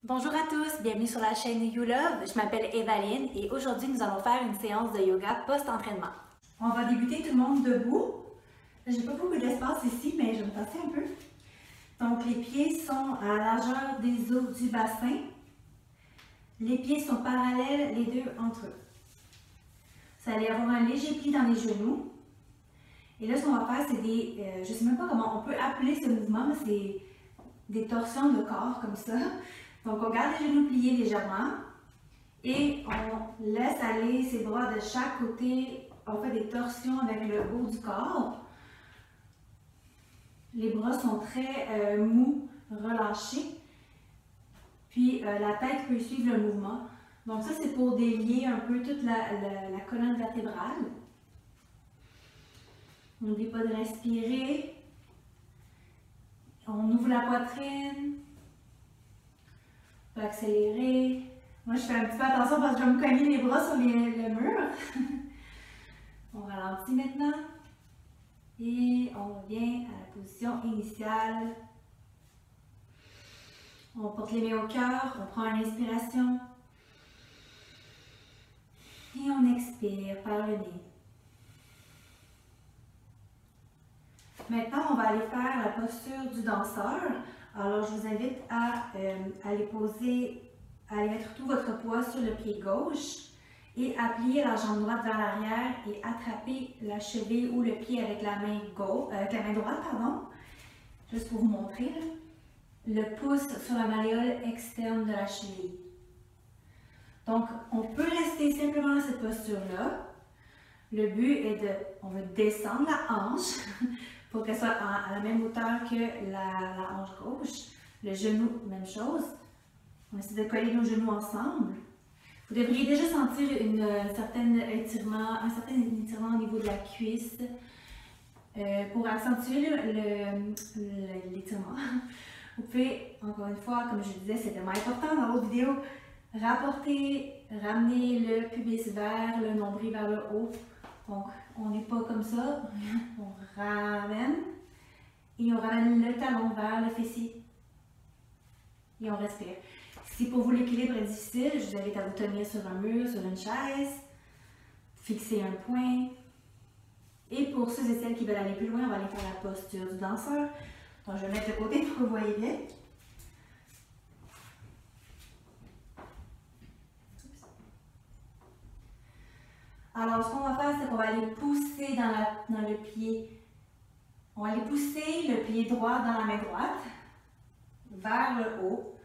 Bonjour à tous, bienvenue sur la chaîne You Love. Je m'appelle Evaline et aujourd'hui nous allons faire une séance de yoga post-entraînement. On va débuter tout le monde debout. J'ai pas beaucoup d'espace ici, mais je vais me passer un peu. Donc les pieds sont à la largeur des os du bassin. Les pieds sont parallèles les deux entre eux. Vous allez avoir un léger pli dans les genoux. Et là ce qu'on va faire c'est des, je sais même pas comment on peut appeler ce mouvement, mais c'est des torsions de corps comme ça. Donc, on garde les genoux pliés légèrement et on laisse aller ses bras de chaque côté. On fait des torsions avec le haut du corps. Les bras sont très mous, relâchés. Puis, la tête peut suivre le mouvement. Donc, ça, c'est pour délier un peu toute la colonne vertébrale. N'oubliez pas de respirer. On ouvre la poitrine. On peut accélérer. Moi, je fais un petit peu attention parce que je vais me cogner les bras sur le mur. On ralentit maintenant. Et on revient à la position initiale. On porte les mains au cœur. On prend une inspiration. Et on expire par le nez. Maintenant, on va aller faire la posture du danseur. Alors, je vous invite à aller mettre tout votre poids sur le pied gauche et à plier la jambe droite vers l'arrière et attraper la cheville ou le pied avec la main droite, juste pour vous montrer. Là. Le pouce sur la malléole externe de la cheville. Donc, on peut rester simplement dans cette posture-là. Le but est on veut descendre la hanche pour qu'elle soit à la même hauteur que la hanche gauche. Le genou, même chose. On essaie de coller nos genoux ensemble. Vous devriez déjà sentir un certain étirement au niveau de la cuisse pour accentuer l'étirement. Vous pouvez, encore une fois, comme je disais, c'est tellement important dans l'autre vidéo, ramener le pubis vers le nombril vers le haut. Donc, on n'est pas comme ça, on ramène et on ramène le talon vers le fessier et on respire. Si pour vous l'équilibre est difficile, je vous invite à vous tenir sur un mur, sur une chaise, fixer un point. Et pour ceux et celles qui veulent aller plus loin, on va aller faire la posture du danseur. Donc, je vais mettre de côté pour que vous voyez bien. Alors, ce qu'on va faire, c'est qu'on va aller pousser dans le pied. On va aller pousser le pied droit dans la main droite, vers le haut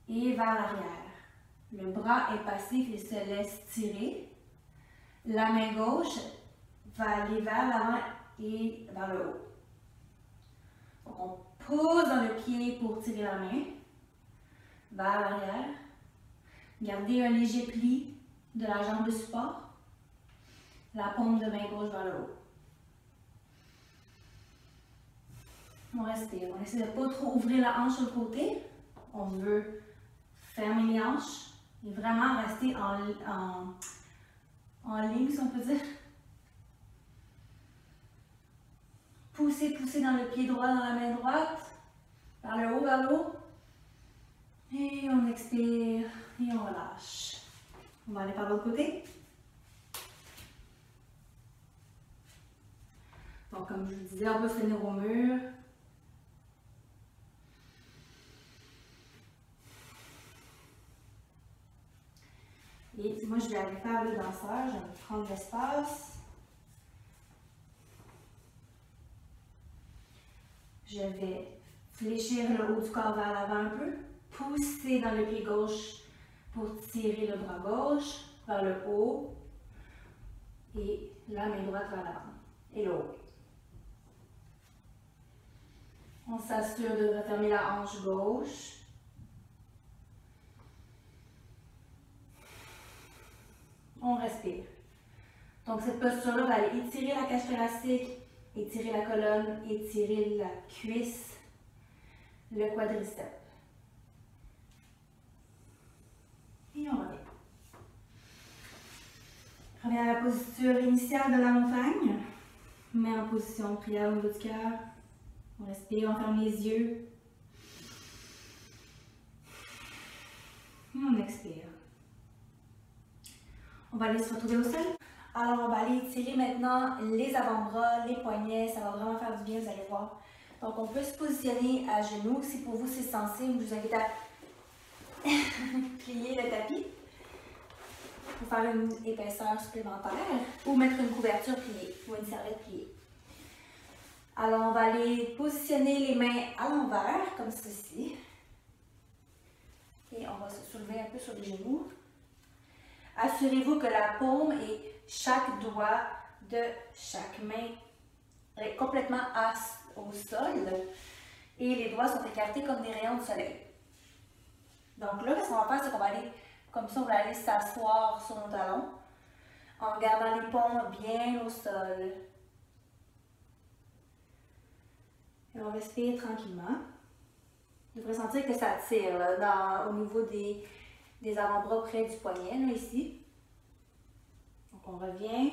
et vers l'arrière. Le bras est passif, il se laisse tirer. La main gauche va aller vers l'avant et vers le haut. Donc, on pousse dans le pied pour tirer la main vers l'arrière. Gardez un léger pli de la jambe de support. La paume de main gauche vers le haut. On respire. On essaie de ne pas trop ouvrir la hanche sur le côté. On veut fermer les hanches et vraiment rester en ligne, si on peut dire. Pousser dans le pied droit, dans la main droite. Vers le haut, vers le haut. Et on expire et on relâche. On va aller par l'autre côté. Donc, comme je vous disais, on va se tenir au mur. Et moi, je vais aller faire le danseur. Je vais prendre l'espace. Je vais fléchir le haut du corps vers l'avant un peu. Pousser dans le pied gauche pour tirer le bras gauche vers le haut. Et la main droite vers l'avant. Et le haut. On s'assure de refermer la hanche gauche. On respire. Donc cette posture-là va aller étirer la cage thoracique, étirer la colonne, étirer la cuisse, le quadriceps. Et on revient. Revient à la posture initiale de la montagne. Mets en position prière au niveau du cœur. On respire, on ferme les yeux. On expire. On va aller se retrouver au sol. Alors, on va aller étirer maintenant les avant-bras, les poignets. Ça va vraiment faire du bien, vous allez voir. Donc, on peut se positionner à genoux. Si pour vous c'est sensible, je vous invite à plier le tapis pour faire une épaisseur supplémentaire ou mettre une couverture pliée ou une serviette pliée. Alors, on va aller positionner les mains à l'envers, comme ceci. Et on va se soulever un peu sur les genoux. Assurez-vous que la paume et chaque doigt de chaque main est complètement au sol et les doigts sont écartés comme des rayons de soleil. Donc là, ce qu'on va faire, c'est qu'on va aller, comme ça, on va aller s'asseoir sur nos talons en gardant les paumes bien au sol. Et on respire tranquillement. Vous devrez sentir que ça tire là, au niveau des avant-bras près du poignet, là, ici. Donc on revient.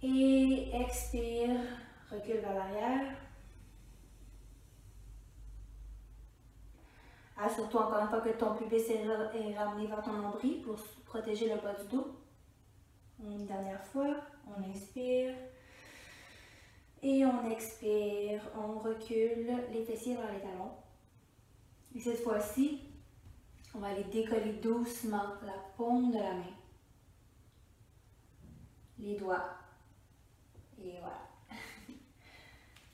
Et expire, recule vers l'arrière. Assure-toi encore une fois que ton pubis est ramené vers ton nombril pour protéger le bas du dos. Une dernière fois, on inspire. Et on expire, on recule les fessiers vers les talons. Et cette fois-ci, on va aller décoller doucement la paume de la main. Les doigts. Et voilà.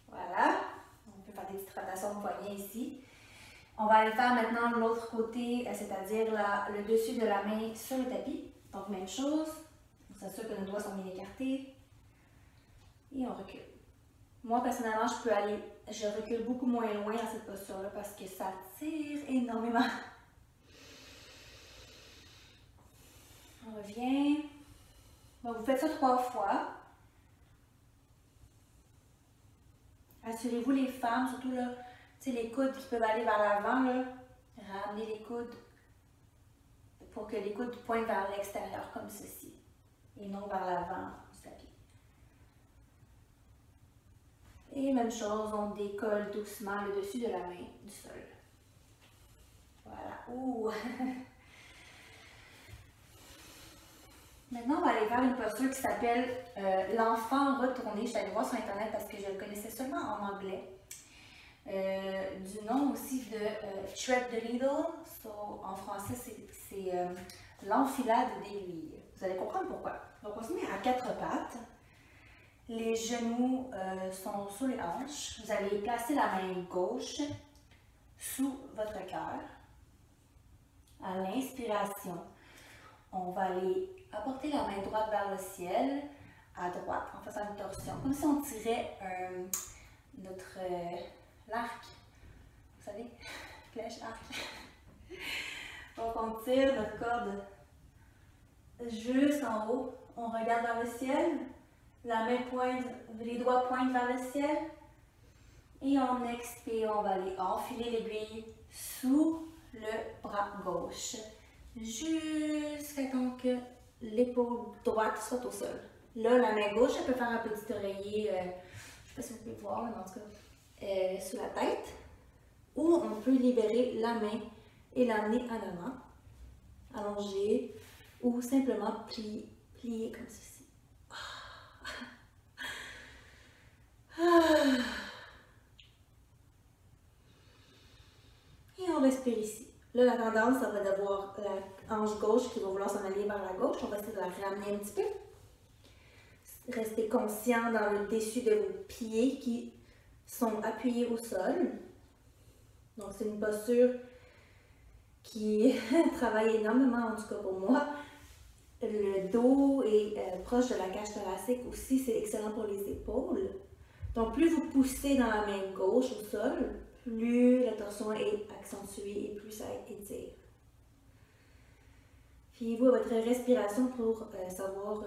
Voilà. On peut faire des petites rotations de poignet ici. On va aller faire maintenant l'autre côté, c'est-à-dire le dessus de la main sur le tapis. Donc même chose. On s'assure que nos doigts sont bien écartés. Et on recule. Moi, personnellement, je recule beaucoup moins loin dans cette posture-là parce que ça tire énormément. On revient. Donc, vous faites ça 3 fois. Assurez-vous, les femmes, surtout là, tu sais, les coudes qui peuvent aller vers l'avant, là, ramenez les coudes pour que les coudes pointent vers l'extérieur comme ceci et non vers l'avant du tapis. Et même chose, on décolle doucement le dessus de la main du sol. Voilà. Ouh! Maintenant, on va aller vers une posture qui s'appelle l'enfant retourné. Je suis allée voir sur Internet parce que je le connaissais seulement en anglais. Du nom aussi de Thread the Needle. En français, c'est l'enfilade d'aiguille. Vous allez comprendre pourquoi. Donc, on se met à 4 pattes. Les genoux sont sous les hanches. Vous allez placer la main gauche sous votre cœur. À l'inspiration, on va aller apporter la main droite vers le ciel, à droite, en faisant une torsion, comme si on tirait l'arc. Vous savez, flèche, arc. Donc on tire notre corde jusqu'en haut. On regarde vers le ciel. La main pointe, les doigts pointent vers le ciel. Et on expire, on va aller enfiler l'aiguille sous le bras gauche. Jusqu'à temps que l'épaule droite soit au sol. Là, la main gauche, elle peut faire un petit oreiller, je ne sais pas si vous pouvez voir, mais en tout cas, sur la tête. Ou on peut libérer la main et l'amener en avant, allonger, ou simplement plier comme ceci. Et on respire ici. Là, la tendance, ça va d'avoir la hanche gauche qui va vouloir s'en aller vers la gauche. On va essayer de la ramener un petit peu. Restez conscient dans le dessus de vos pieds qui sont appuyés au sol. Donc, c'est une posture qui travaille énormément, en tout cas pour moi. Le dos est proche de la cage thoracique aussi, c'est excellent pour les épaules. Donc, plus vous poussez dans la main gauche au sol, plus la torsion est accentuée et plus ça étire. Fiez-vous à votre respiration pour savoir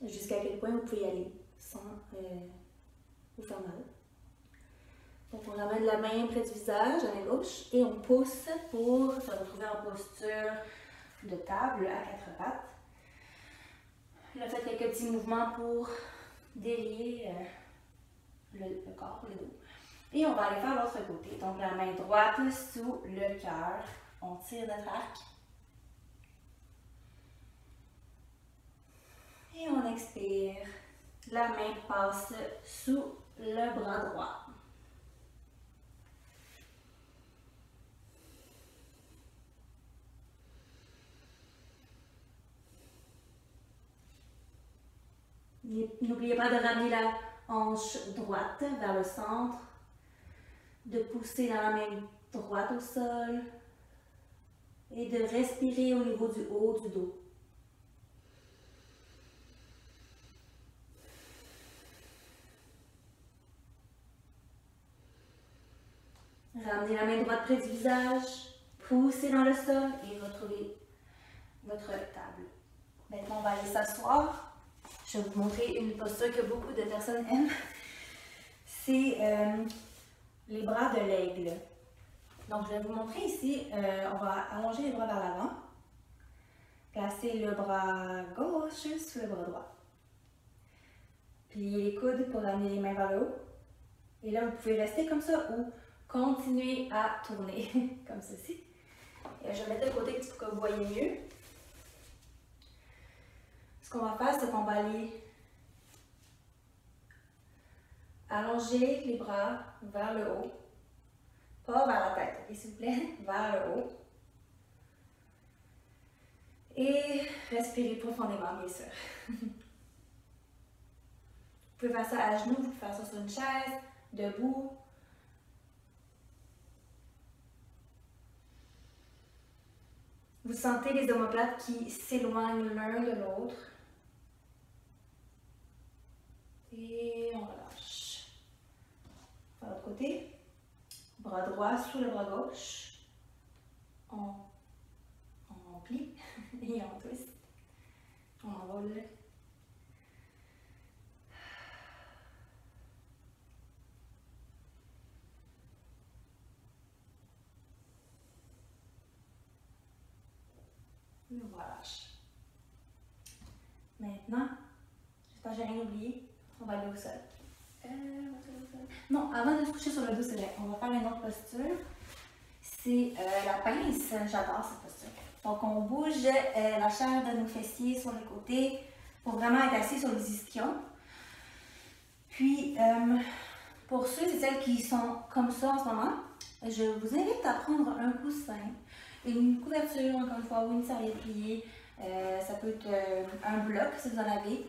jusqu'à quel point vous pouvez y aller sans vous faire mal. Donc, on ramène la main près du visage, à la gauche, et on pousse pour se retrouver en posture de table à 4 pattes. Là, faites quelques petits mouvements pour délier le corps, le dos. Et on va aller faire l'autre côté. Donc la main droite sous le cœur. On tire notre arc. Et on expire. La main passe sous le bras droit. N'oubliez pas de ramener la hanche droite vers le centre, de pousser dans la main droite au sol et de respirer au niveau du haut du dos. Ramenez la main droite près du visage, poussez dans le sol et retrouvez votre table. Maintenant, on va aller s'asseoir. Je vais vous montrer une posture que beaucoup de personnes aiment. C'est les bras de l'aigle. Donc, je vais vous montrer ici, on va allonger les bras vers l'avant. Placer le bras gauche sous le bras droit. Pliez les coudes pour amener les mains vers le haut. Et là, vous pouvez rester comme ça ou continuer à tourner comme ceci. Et je vais mettre de côté pour que vous voyez mieux. Ce qu'on va faire, c'est qu'on va aller allonger les bras vers le haut. Pas vers la tête, ok, s'il vous plaît, vers le haut. Et respirez profondément, bien sûr. Vous pouvez faire ça à genoux, vous pouvez faire ça sur une chaise, debout. Vous sentez les omoplates qui s'éloignent l'un de l'autre. Et on relâche. De l'autre côté. Bras droit sous le bras gauche. On plie et on twist. On envole. Et on relâche. Maintenant, j'espère que j'ai rien oublié. On va aller au sol. Non, avant de se coucher sur le dos, c'est vrai. On va faire une autre posture. C'est la pince. J'adore cette posture. Donc, on bouge la chair de nos fessiers sur les côtés pour vraiment être assis sur les ischions. Puis, pour ceux et celles qui sont comme ça en ce moment, je vous invite à prendre un coussin, une couverture, encore une fois, ou une serviette pliée. Ça peut être un bloc si vous en avez.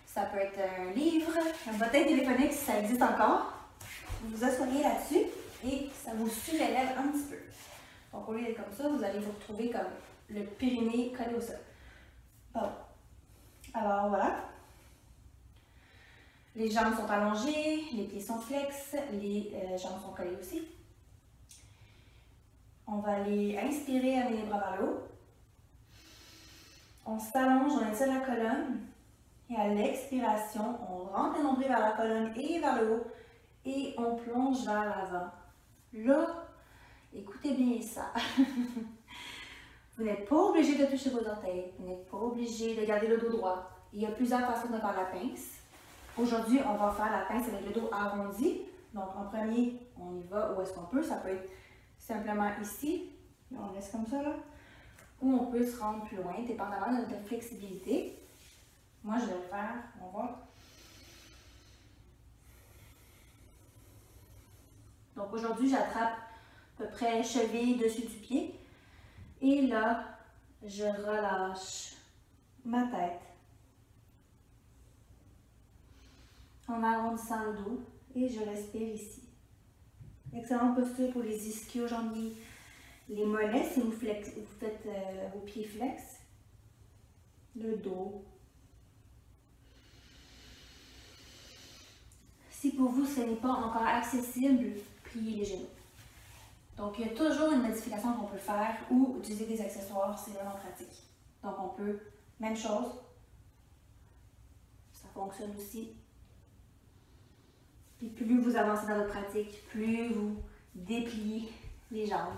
Ça peut être un livre, un bottin téléphonique si ça existe encore. Vous vous asseyez là-dessus et ça vous surélève un petit peu. Donc au lieu d'être comme ça, vous allez vous retrouver comme le périnée collé au sol. Bon. Alors voilà. Les jambes sont allongées, les pieds sont flex, les jambes sont collées aussi. On va aller inspirer avec les bras vers le haut. On s'allonge, on étire la colonne. Et à l'expiration, on rentre le nombril vers la colonne et vers le haut. Et on plonge vers l'avant. Là, écoutez bien ça. Vous n'êtes pas obligé de toucher vos orteils. Vous n'êtes pas obligé de garder le dos droit. Il y a plusieurs façons de faire la pince. Aujourd'hui, on va faire la pince avec le dos arrondi. Donc, en premier, on y va où est-ce qu'on peut. Ça peut être simplement ici. Là, on laisse comme ça, là. Ou on peut se rendre plus loin, dépendamment de notre flexibilité. Moi, je vais le faire. On va. Donc, aujourd'hui, j'attrape à peu près cheville dessus du pied. Et là, je relâche ma tête en arrondissant le dos et je respire ici. Excellente posture pour les ischio-jambiers, les mollets si vous faites vos pieds flex, le dos. Si pour vous ce n'est pas encore accessible, pliez les genoux. Donc il y a toujours une modification qu'on peut faire ou utiliser des accessoires, c'est vraiment pratique. Donc on peut, même chose, ça fonctionne aussi. Puis plus vous avancez dans votre pratique, plus vous dépliez les jambes.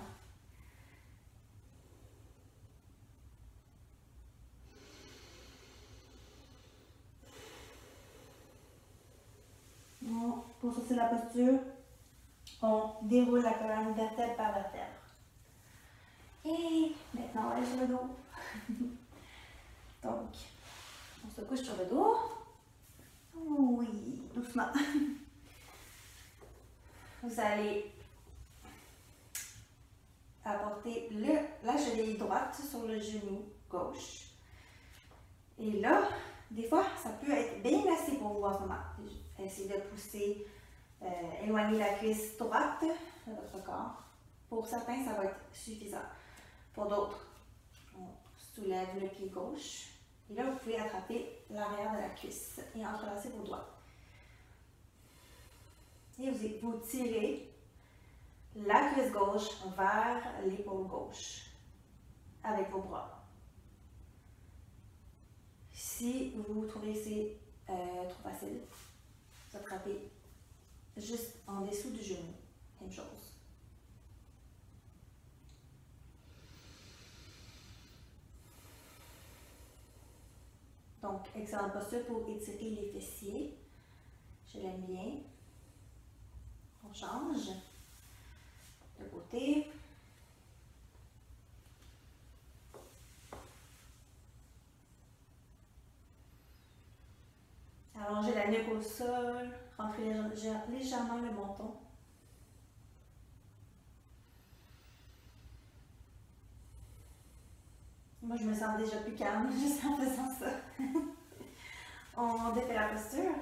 Bon, pour sortir la posture, On déroule la colonne vertèbre par vertèbre. Et maintenant, on va aller sur le dos. Donc, on se couche sur le dos. Oui, doucement. Vous allez apporter la cheville droite sur le genou gauche. Et là, des fois, ça peut être bien assez pour vous en ce moment. Essayez de pousser, éloigner la cuisse droite de votre corps. Pour certains, ça va être suffisant. Pour d'autres, on soulève le pied gauche. Et là, vous pouvez attraper l'arrière de la cuisse et entrelacer vos doigts. Et vous tirez la cuisse gauche vers l'épaule gauche avec vos bras. Si vous trouvez que c'est trop facile, vous attrapez juste en dessous du genou. Même chose. Donc, excellente posture pour étirer les fessiers. Je l'aime bien. On change de côté. Allongez la nuque au sol, rentrez légèrement le menton. Moi, je me sens déjà plus calme juste en faisant ça. On défait la posture.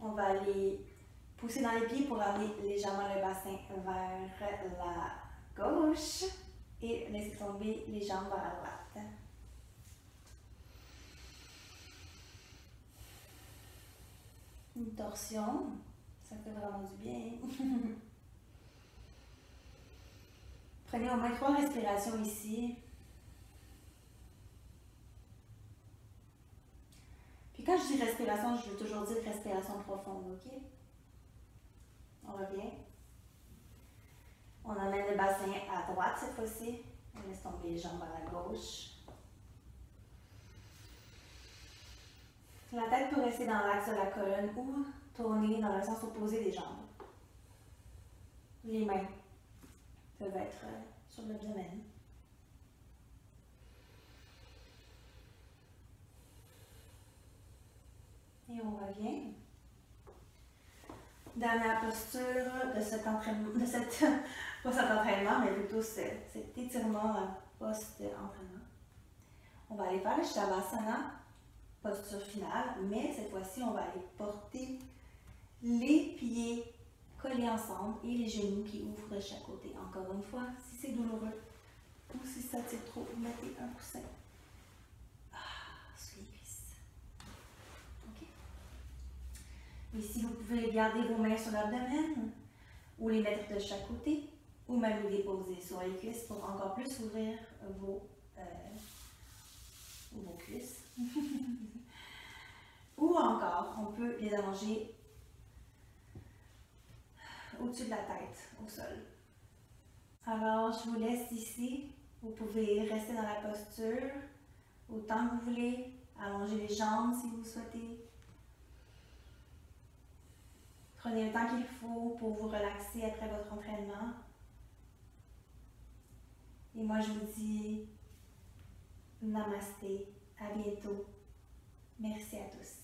On va aller pousser dans les pieds pour amener légèrement le bassin vers la gauche et laisser tomber les jambes vers la droite. Une torsion, ça fait vraiment du bien. Prenez au moins 3 respirations ici. Puis quand je dis respiration, je veux toujours dire respiration profonde, ok? On revient. On amène le bassin à droite cette fois-ci. On laisse tomber les jambes vers la gauche. La tête peut rester dans l'axe de la colonne ou tourner dans le sens opposé des jambes. Les mains peuvent être sur l'abdomen. Et on revient. Dernière posture de cet entraînement, pas cet entraînement, mais plutôt cet étirement post-entraînement. On va aller faire le Shavasana, posture finale, mais cette fois-ci, on va aller porter les pieds collés ensemble et les genoux qui ouvrent de chaque côté. Encore une fois, si c'est douloureux ou si ça tire trop, mettez un coussin sur les cuisses. OK? Ici, vous pouvez garder vos mains sur l'abdomen ou les mettre de chaque côté ou même les déposer sur les cuisses pour encore plus ouvrir vos cuisses. Ou encore, on peut les allonger au-dessus de la tête, au sol. Alors, je vous laisse ici. Vous pouvez rester dans la posture autant que vous voulez. Allonger les jambes si vous souhaitez. Prenez le temps qu'il faut pour vous relaxer après votre entraînement. Et moi, je vous dis Namasté. À bientôt. Merci à tous.